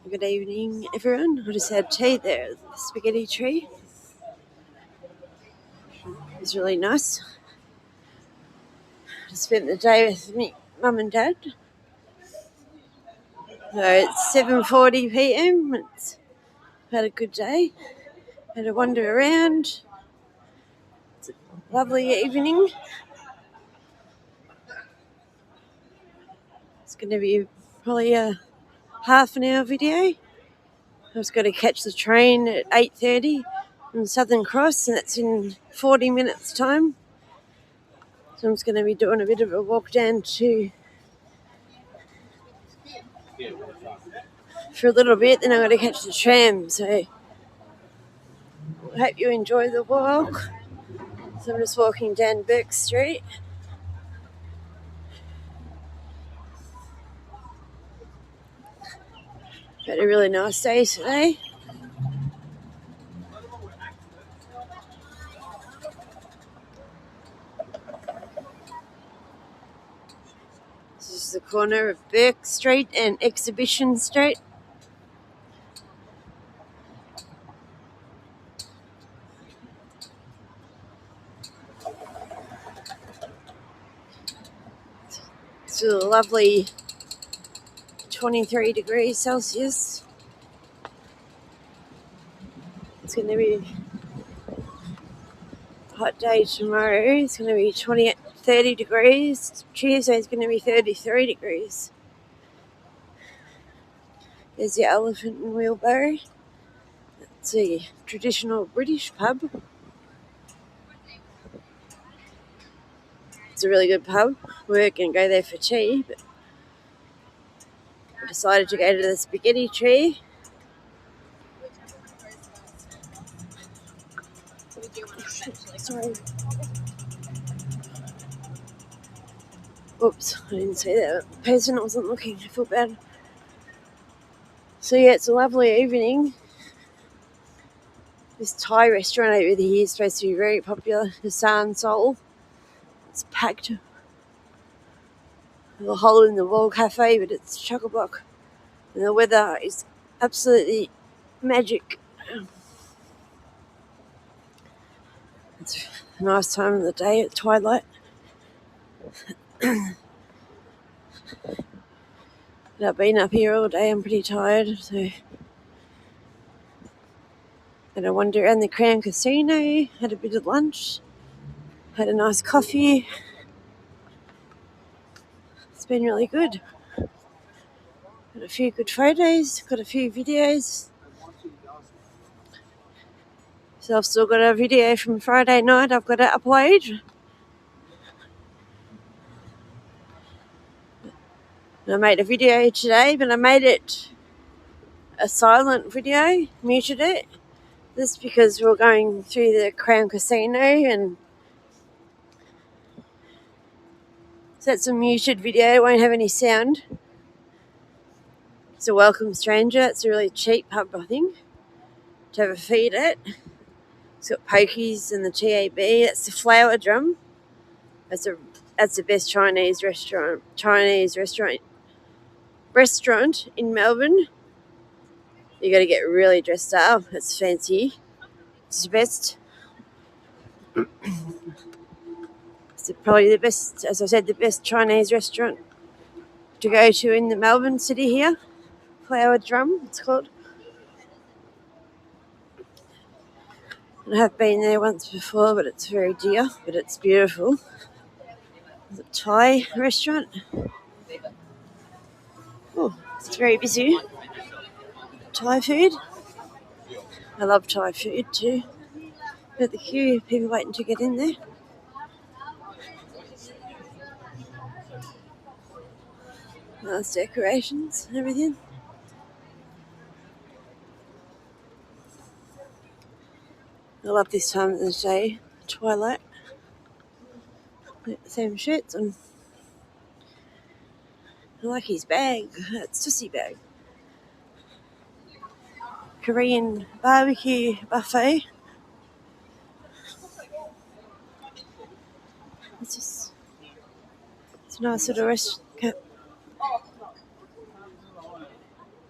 Good evening, everyone. I just had tea there at the spaghetti tree. It was really nice. I spent the day with me mum and dad. So it's 7:40 p.m. It's had a good day. Had a wander around. It's a lovely evening. It's going to be probably a half an hour video. I was going to catch the train at 8:30 from Southern Cross, and that's in 40 minutes' time. So I'm just going to be doing a bit of a walk down to for a little bit, then I'm going to catch the tram. So I hope you enjoy the walk. So I'm just walking down Burke Street. Had a really nice day today. This is the corner of Burke Street and Exhibition Street. It's a lovely 23 degrees Celsius. It's going to be a hot day tomorrow. It's going to be 30 degrees. Tuesday is going to be 33 degrees. There's the Elephant and Wheelbarrow. It's a traditional British pub. It's a really good pub. We're going to go there for tea, but I decided to go to the spaghetti tree. Sorry. Oops, I didn't say that. The person wasn't looking. I feel bad. So yeah, it's a lovely evening. This Thai restaurant over here is supposed to be very popular, Hassan Seoul. It's packed. A hole in the wall cafe, but it's chock-a-block. And the weather is absolutely magic. It's a nice time of the day at twilight. But I've been up here all day. I'm pretty tired, so had a wander around the Crown Casino, had a bit of lunch, had a nice coffee. It's been really good. Got a few good photos, got a few videos. So I've still got a video from Friday night I've got to upload. And I made a video today, but I made it a silent video, muted it. This because we're going through the Crown Casino, and so that's a muted video, it won't have any sound. It's a welcome stranger. It's a really cheap pub, I think, to have a feed at. It's got pokies and the TAB. That's the Flower Drum. That's the best Chinese restaurant in Melbourne. You got to get really dressed up. It's fancy. It's the best. It's probably the best, as I said, the best Chinese restaurant to go to in the Melbourne City here. Flower Drum, it's called. I have been there once before, but it's very dear, but it's beautiful. It's a Thai restaurant. Oh, it's very busy. Thai food. I love Thai food too. At the queue, people waiting to get in there. Nice decorations and everything. I love this time of the day, twilight. Same shirts on. I like his bag. It's Tussie bag. Korean barbecue buffet. It's a nice little restaurant.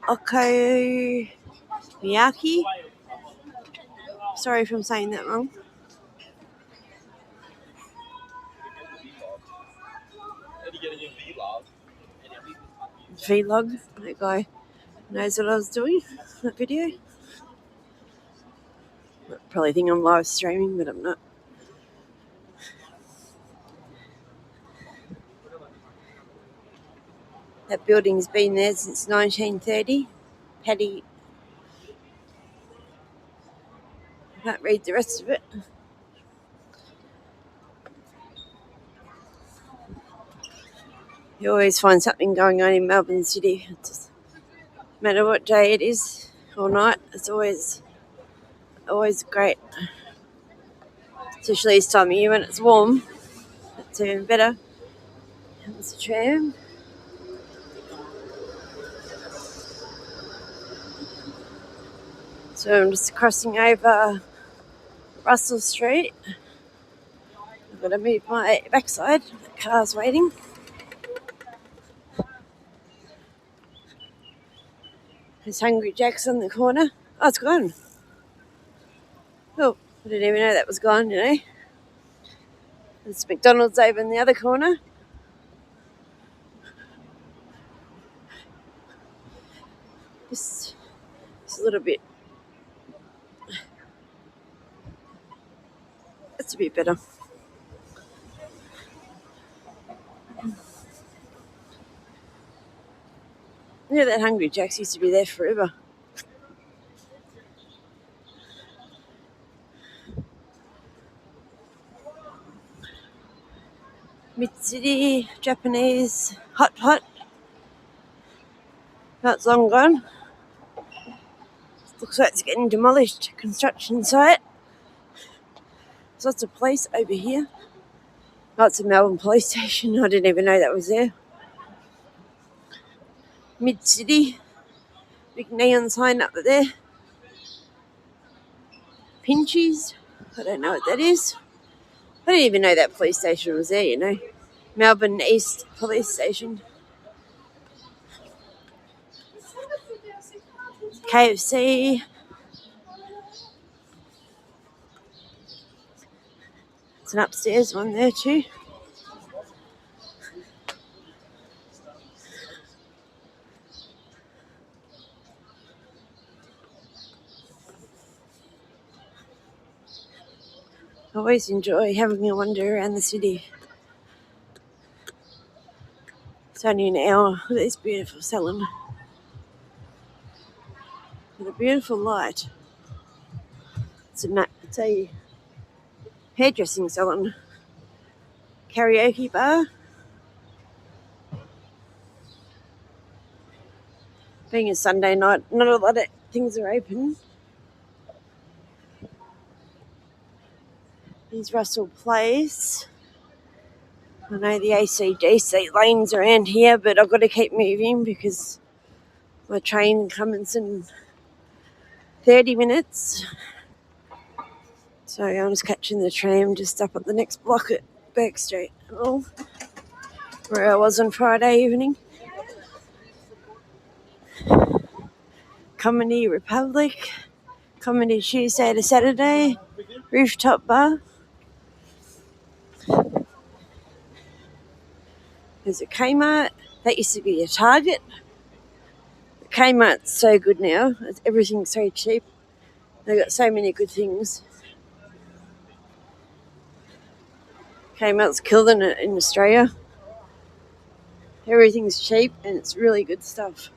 Okonomiyaki. Sorry if I'm saying that wrong. Vlog. That guy knows what I was doing. That video. Probably think I'm live streaming, but I'm not. That building's been there since 1930. Paddy. I can't read the rest of it. You always find something going on in Melbourne City. It doesn't matter what day it is or night. It's always great. Especially this time of year when it's warm. It's even better. There's a tram. So I'm just crossing over Russell Street. I've got to move my backside. The car's waiting. There's Hungry Jack's on the corner. Oh, it's gone. Oh, I didn't even know that was gone, you know. There's McDonald's over in the other corner. Just a little bit. That's a bit better. Yeah, that Hungry Jack's used to be there forever. Mid-city, Japanese, hot. That's long gone. Looks like it's getting demolished. Construction site. There's lots of police over here. Oh, it's a Melbourne police station. I didn't even know that was there. Mid-city. Big neon sign up there. Pinchies. I don't know what that is. I didn't even know that police station was there, you know. Melbourne East Police Station. KFC. It's an upstairs one there too. I always enjoy having a wander around the city. It's only an hour. Look at this beautiful salon. With a beautiful light. It's a hairdressing salon. Karaoke bar. Being a Sunday night, not a lot of things are open. Here's Russell Place. I know the ACDC lane's around here, but I've got to keep moving because my train comes in 30 minutes. So I'm just catching the tram just up at the next block at Burke Street, where I was on Friday evening. Comedy Republic, Comedy Tuesday to Saturday, Rooftop Bar. There's a Kmart. That used to be a Target. The Kmart's so good now. Everything's so cheap. They've got so many good things. Kmart's killing it in Australia. Everything's cheap and it's really good stuff.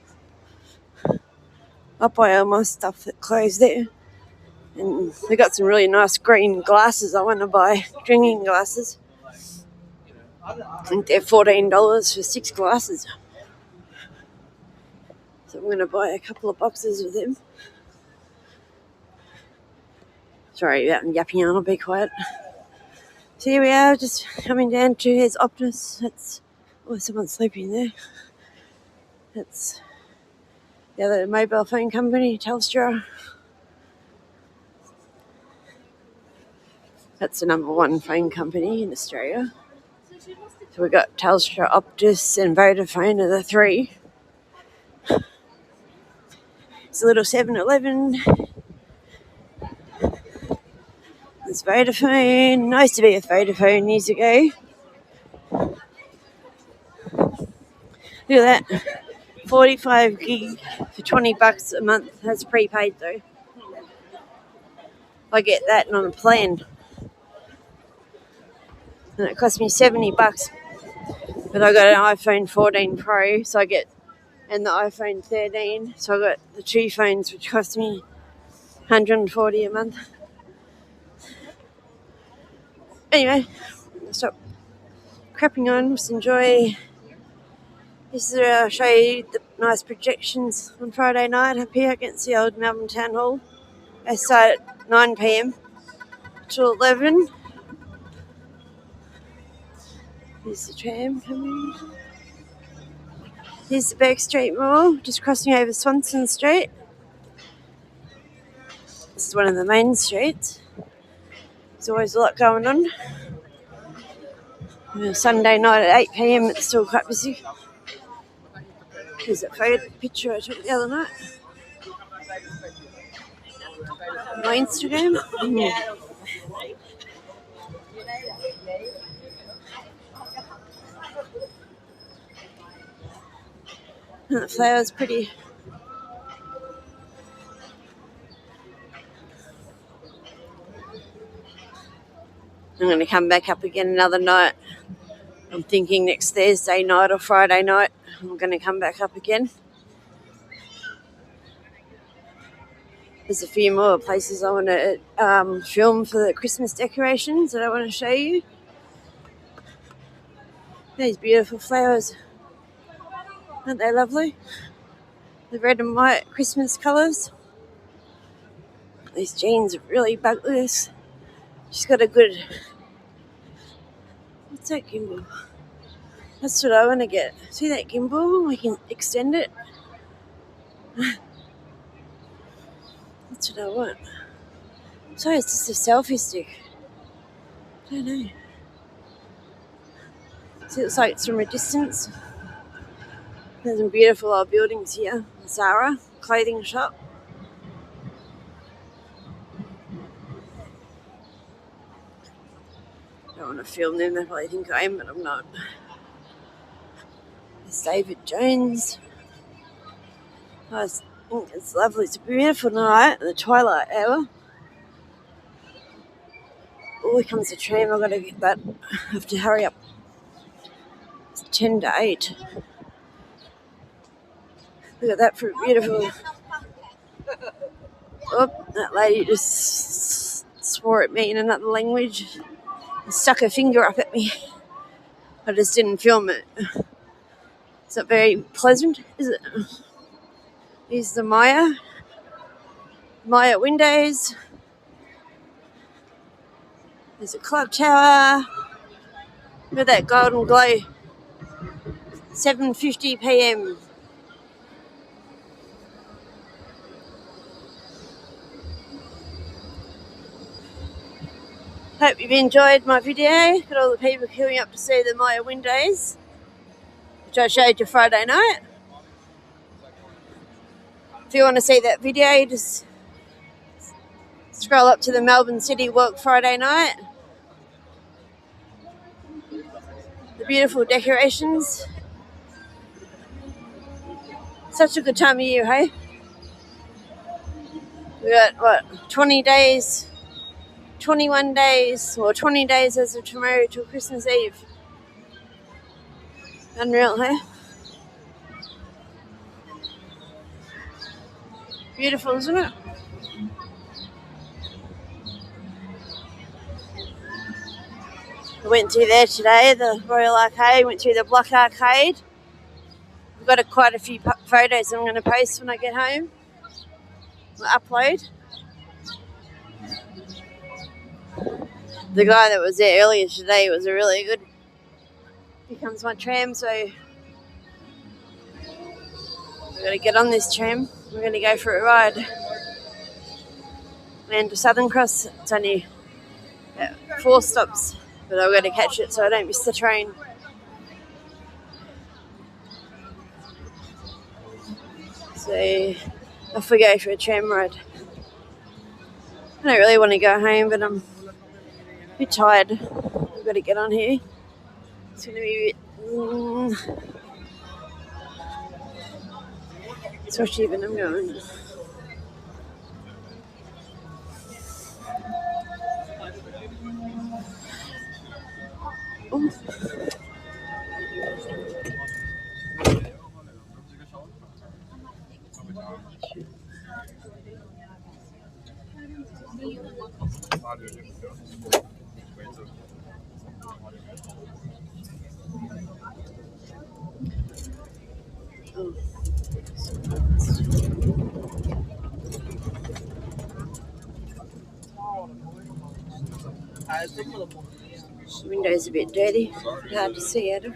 I buy all my stuff that clothes there. And they got some really nice green glasses. I want to buy drinking glasses. I think they're $14 for 6 glasses. So I'm going to buy a couple of boxes of them. Sorry about yapping on, I'll be quiet. So here we are, just coming down to his Optus. Someone's sleeping there. That's the other mobile phone company, Telstra. That's the number one phone company in Australia. So we've got Telstra, Optus and Vodafone are the three. It's a little 7-Eleven. There's Vodafone. I used to be with Vodafone years ago. Look at that. 45 gig for $20 a month. That's prepaid though. I get that on a plan. And it cost me $70. But I got an iPhone 14 Pro, so I get, and the iPhone 13. So I got the two phones, which cost me $140 a month. Anyway, I'll stop crapping on. Just enjoy. This is where I'll show you the nice projections on Friday night up here against the old Melbourne Town Hall. They start at 9 p.m. till 11. Here's the tram coming. Here's the Burke Street Mall, just crossing over Swanston Street. This is one of the main streets. There's always a lot going on. Sunday night at 8 p.m. it's still quite busy. Here's that picture I took the other night. My Instagram. And the flower's pretty. I'm going to come back up again another night. I'm thinking next Thursday night or Friday night I'm going to come back up again. There's a few more places I want to film for the Christmas decorations that I want to show you. These beautiful flowers. Aren't they lovely? The red and white Christmas colours. These jeans are really bugless. She's got a good... What's that gimbal? That's what I want to get. See that gimbal? We can extend it. That's what I want. So it's just a selfie stick. I don't know. See, it looks like it's from a distance. There's some beautiful old buildings here. Zara clothing shop. I don't want to film them. They probably think I am, but I'm not. There's David Jones. Oh, I think it's lovely. It's a beautiful night, the twilight hour. Oh, here comes the tram. I've got to get that. I have to hurry up. It's 10 to 8. Look at that for beautiful. Oh, that lady just swore at me in another language and stuck her finger up at me. I just didn't film it. It's not very pleasant, is it? Here's the Maya windows. There's a clock tower. Look at that golden glow. 7:50 p.m. Hope you've enjoyed my video. Got all the people queuing up to see the Maya windows, which I showed you Friday night. If you want to see that video, just scroll up to the Melbourne City walk Friday night. The beautiful decorations. Such a good time of year, hey? We got, 20 days, 21 days, or 20 days as of tomorrow till Christmas Eve. Unreal, hey? Beautiful, isn't it? I went through there today, the Royal Arcade, went through the Block Arcade. I've got quite a few photos I'm going to post when I get home. I'll upload. The guy that was there earlier today was a really good... Here comes my tram, so I've got to get on this tram. We're going to go for a ride. And to Southern Cross, it's only 4 stops. But I've got to catch it so I don't miss the train. So off we go for a tram ride. I don't really want to go home, but I'm a bit tired. I've got to get on here. It's going to be a bit... especially when I'm going. Oh. The window's a bit dirty, hard to see out of.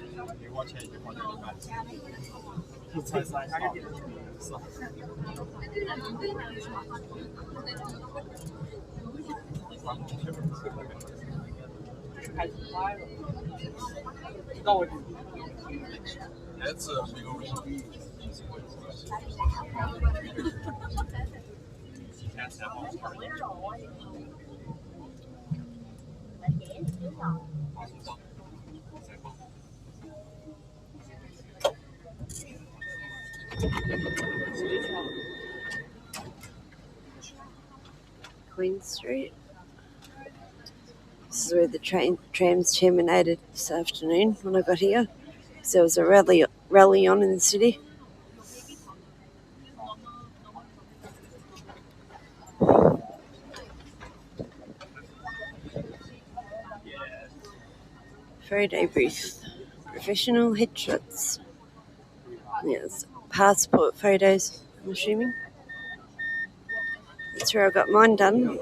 Queen Street. This is where the trams terminated this afternoon when I got here. So there was a rally on in the city. Photo booth. Professional headshots. Yes, passport photos, I'm assuming. That's where I got mine done.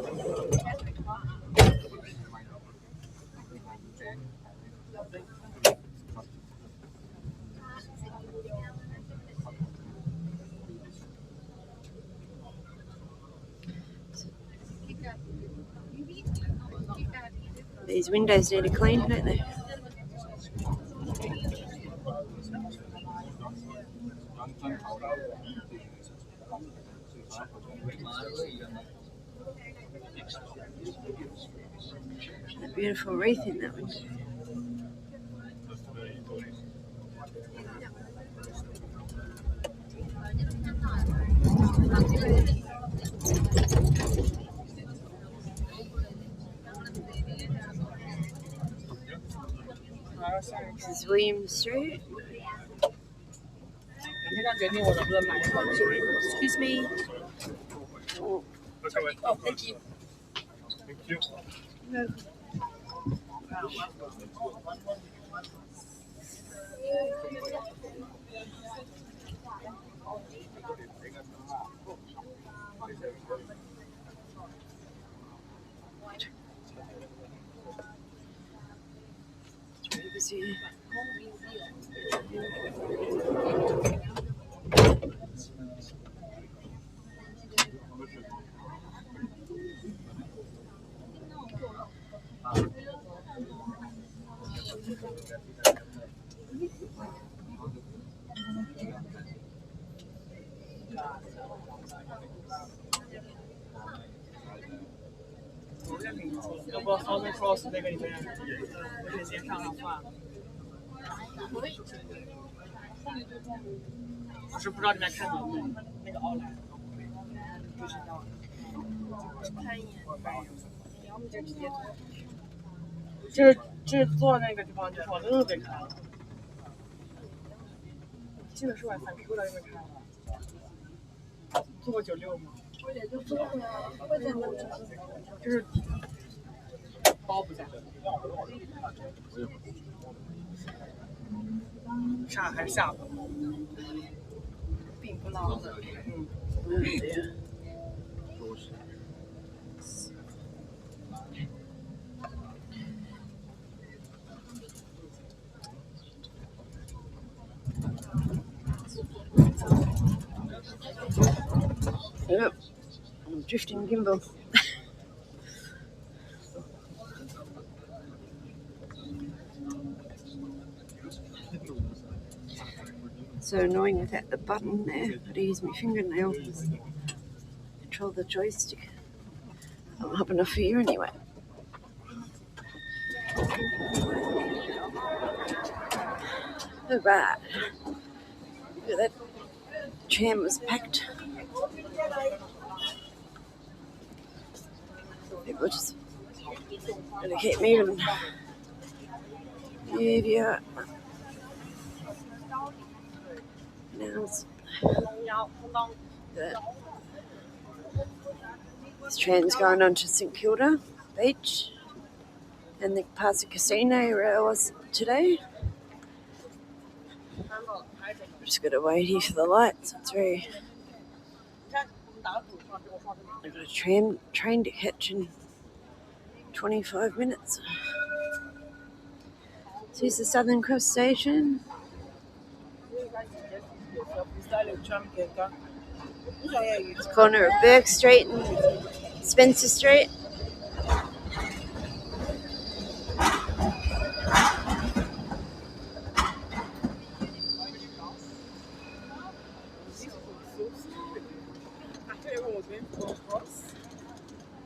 These windows need to clean, don't they? A beautiful wreath in that window. This is William Street. Excuse me. Oh, Thank you. Thank you. no.要不 Southern Cross 那个里面，我就先上算了。我是不知道里面看到没那个奥莱，不知道。看一眼，要么就直接坐。这坐那个地方就是往那边开了。记得是晚3 Q 的那边开了。坐过96吗？我也就坐过呀，会在那里。就是包不在。上还是下午？并不闹的。Yep. I'm drifting gimbal. So annoying without the button there. Got to use my fingernail. Control the joystick. I'm hopping off here anyway. Alright. Look at that. Tram was packed. People just gotta keep moving. Yeah. Now it's this tram's going on to St Kilda Beach and the past the casino where I was today. Just gotta wait here for the lights. It's very. I've got a train to catch in 25 minutes. So here's the Southern Cross Station. It's the corner of Burke Street and Spencer Street.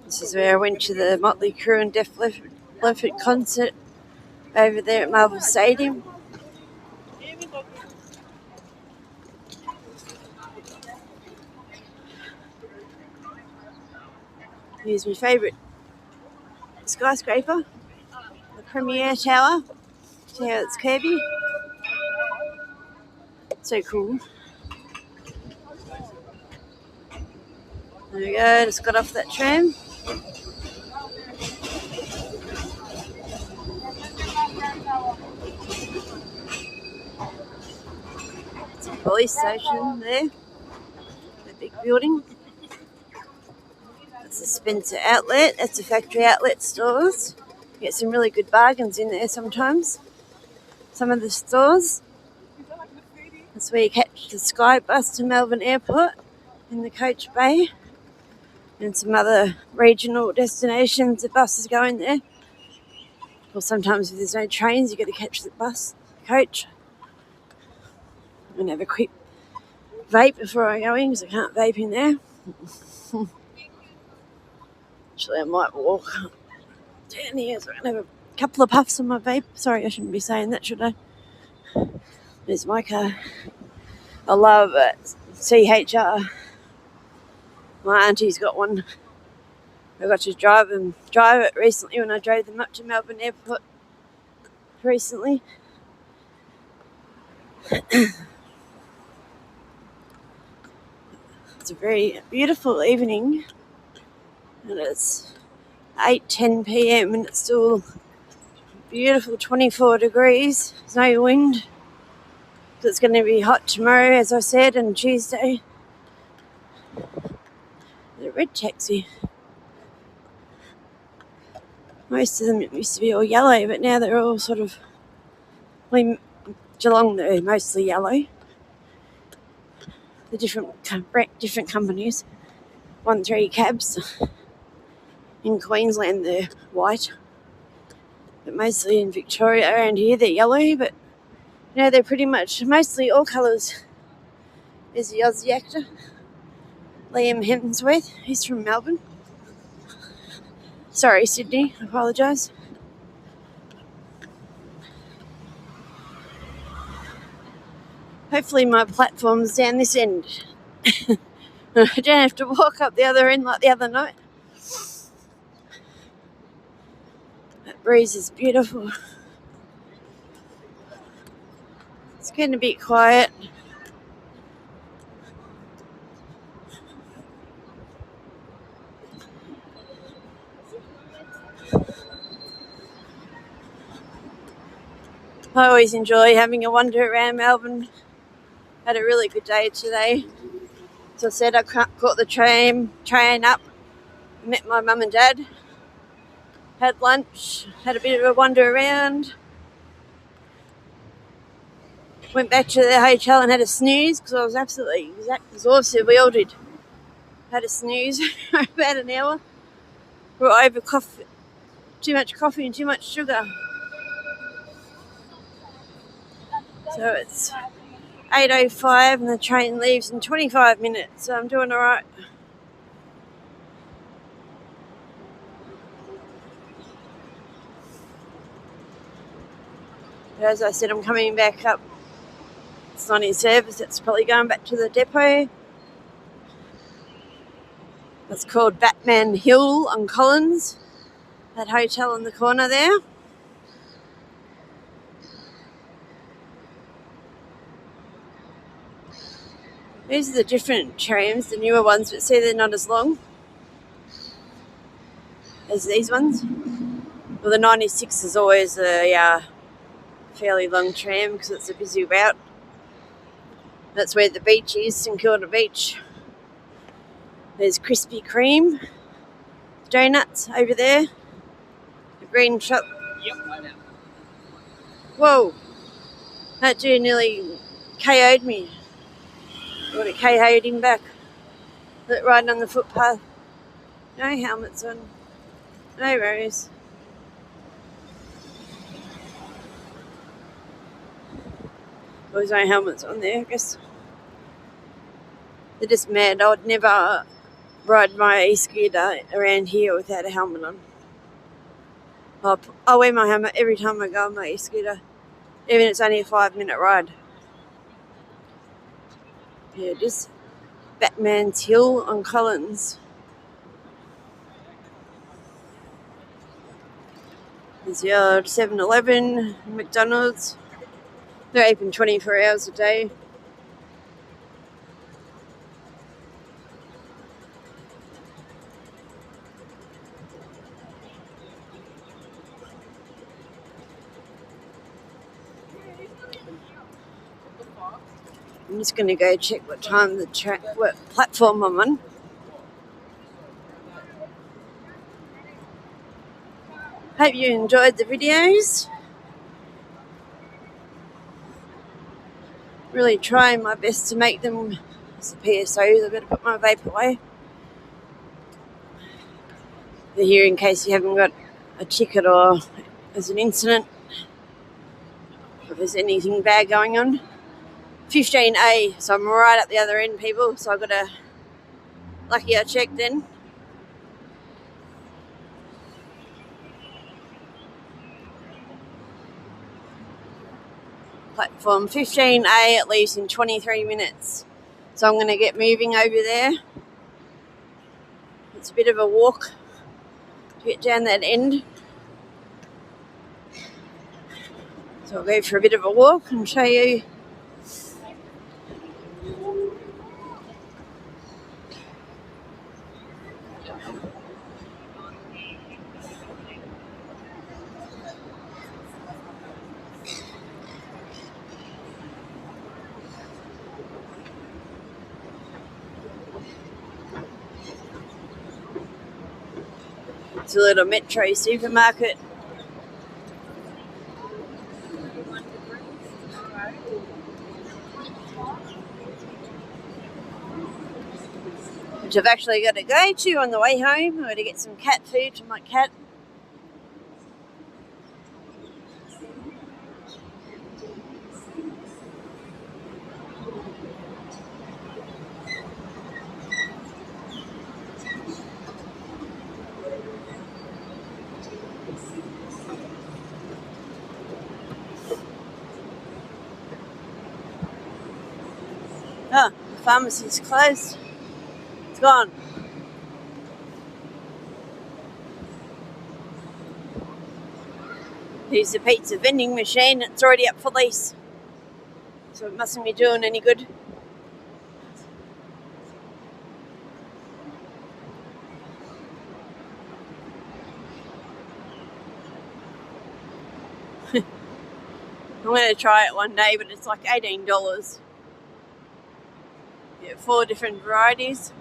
This is where I went to the Motley Crue and Def Leppard concert over there at Melbourne Stadium. Here's my favourite skyscraper, the Premier Tower. See how it's curvy? So cool. There we go, just got off that tram. It's a police station there, the big building. That's the Spencer Outlet, that's the factory outlet stores. You get some really good bargains in there sometimes. Some of the stores. That's where you catch the Sky bus to Melbourne Airport in the Coach Bay. And some other regional destinations, the buses go in there. Or sometimes if there's no trains, you got to catch the bus, the coach. I'm going to have a quick vape before I go in because I can't vape in there. Actually, I might walk down here so I can have a couple of puffs on my vape. Sorry, I shouldn't be saying that, should I? There's my car. I love it. CHR. My auntie's got one. I got to drive it recently when I drove them up to Melbourne Airport recently. It's a very beautiful evening, and it's 8:10 p.m. and it's still beautiful 24 degrees. There's no wind. So it's going to be hot tomorrow, as I said, and Tuesday. The red taxi. Most of them used to be all yellow, but now they're all sort of. Geelong, they're mostly yellow. The different companies. 1-3 cabs. In Queensland, they're white. But mostly in Victoria around here, they're yellow. But they're pretty much mostly all colours. There's the Aussie actor, Liam Hemsworth. He's from Melbourne. Sorry, Sydney. I apologise. Hopefully my platform's down this end. I don't have to walk up the other end like the other night. That breeze is beautiful. It's getting a bit quiet. I always enjoy having a wander around Melbourne. Had a really good day today. As I said, I caught the train up, met my mum and dad, had lunch, had a bit of a wander around, went back to the hotel and had a snooze because I was absolutely exhausted. We all did. Had a snooze for about an hour. We were over coffee, too much coffee and too much sugar. So it's 8:05 and the train leaves in 25 minutes, so I'm doing all right. But as I said, I'm coming back up. It's not in service, it's probably going back to the depot. It's called Batman Hill on Collins, that hotel in the corner there. These are the different trams, the newer ones, but see they're not as long as these ones. Well, the 96 is always a fairly long tram because it's a busy route. That's where the beach is, St Kilda Beach. There's Krispy Kreme donuts over there. The green shop. Yep, I know. Whoa! That dude nearly KO'd me. I would have KO'd him back. Riding on the footpath. No helmets on. No worries. Well, there's no helmets on there, I guess. They're just mad. I would never ride my e-scooter around here without a helmet on. I wear my helmet every time I go on my e-scooter, even if it's only a 5-minute ride. Yeah, it is Batman's Hill on Collins. There's the old 7-Eleven, McDonald's. They're open 24 hours a day. I'm just going to go check what time what platform I'm on. Hope you enjoyed the videos. Really trying my best to make them as the PSOs. I better put my vape away. They're here in case you haven't got a ticket or there's an incident, or if there's anything bad going on. 15A, so I'm right at the other end, people. So I've got a lucky I checked then. Platform 15A, it leaves in 23 minutes. So I'm going to get moving over there. It's a bit of a walk to get down that end. So I'll go for a bit of a walk and show you. It's a little Metro supermarket. Which I've actually got to go to on the way home. I'm going to get some cat food for my cat. Oh, the pharmacy's closed. It's gone. Here's the pizza vending machine. It's already up for lease, so it mustn't be doing any good. I'm going to try it one day, but it's like $18. Yeah, 4 different varieties.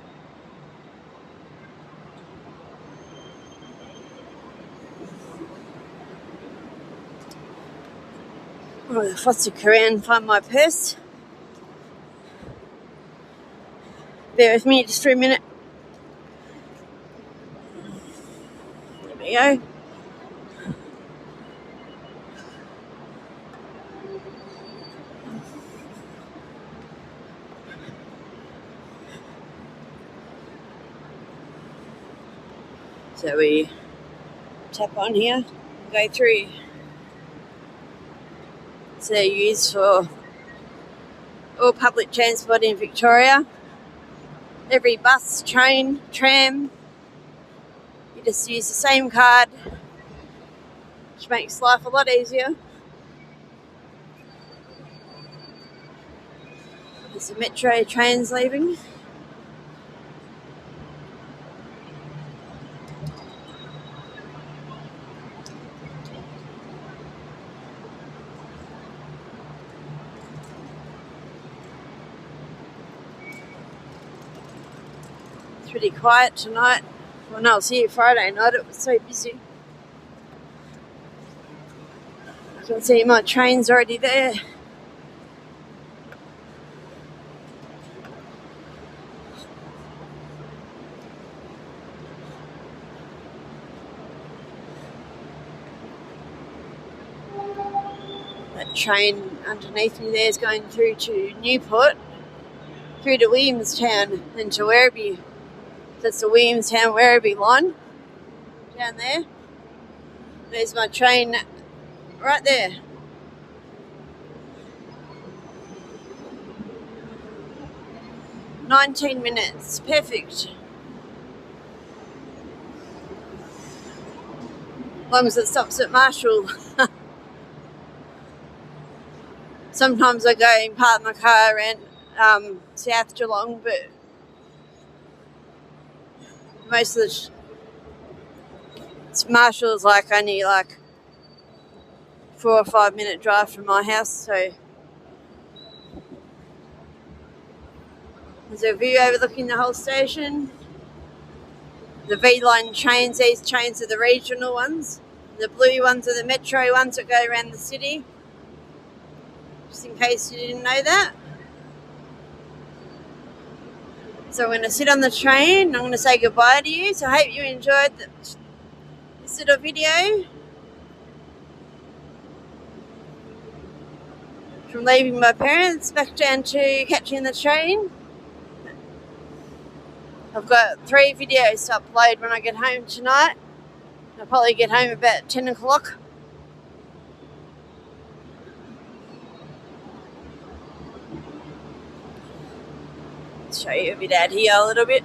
I'm going to fussick around and find my purse. Bear with me just for a minute. There we go. So we tap on here, go through. So they're used for all public transport in Victoria. Every bus, train, tram, you just use the same card, which makes life a lot easier. There's the metro trains leaving. It's pretty quiet tonight. When I was here Friday night, it was so busy. I can see my train's already there. That train underneath me there is going through to Newport, through to Williamstown and to Werribee. That's the Williamstown-Werribee line down there. There's my train right there. "19 minutes, perfect. As long as it stops at Marshall. Sometimes I go and park my car around South Geelong, but most of the Marshall's only 4 or 5 minute drive from my house, so there's a view overlooking the whole station. The V-line trains, these trains are the regional ones. The blue ones are the metro ones that go around the city. Just in case you didn't know that. So I'm going to sit on the train. I'm going to say goodbye to you. So I hope you enjoyed this little video from leaving my parents back down to catching the train. I've got 3 videos to upload when I get home tonight. I'll probably get home about 10 o'clock. Show you a bit out here a little bit.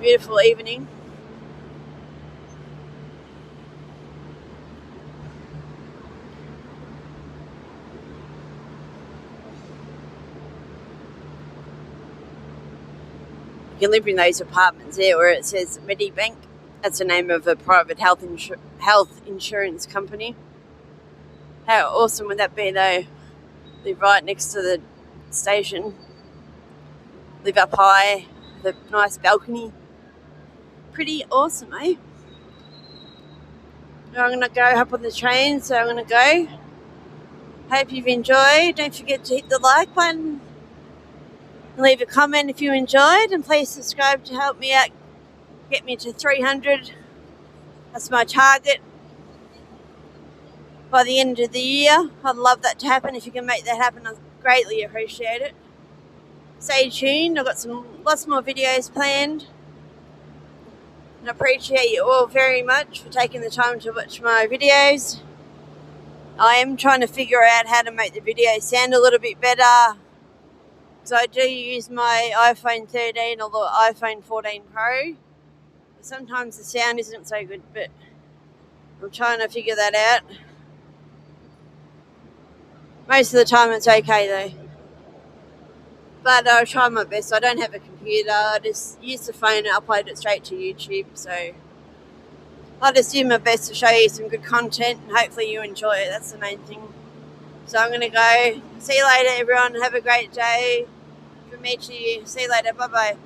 Beautiful evening. You can live in those apartments there where it says Medibank. That's the name of a private health insurance company. How awesome would that be though? Live right next to the station. Live up high, the nice balcony. Pretty awesome, eh? I'm going to go hop on the train, so I'm going to go. Hope you've enjoyed. Don't forget to hit the like button. Leave a comment if you enjoyed, and please subscribe to help me out, get me to 300. That's my target by the end of the year. I'd love that to happen. If you can make that happen, I'd greatly appreciate it. Stay tuned. I've got lots more videos planned. And I appreciate you all very much for taking the time to watch my videos. I am trying to figure out how to make the video sound a little bit better, because I do use my iPhone 13 or the iPhone 14 Pro. Sometimes the sound isn't so good, but I'm trying to figure that out. Most of the time it's okay though. But I'll try my best. I don't have a computer. I just use the phone and upload it straight to YouTube. So I'll just do my best to show you some good content, and hopefully you enjoy it. That's the main thing. So I'm going to go. See you later, everyone. Have a great day. From me to you. See you later. Bye-bye.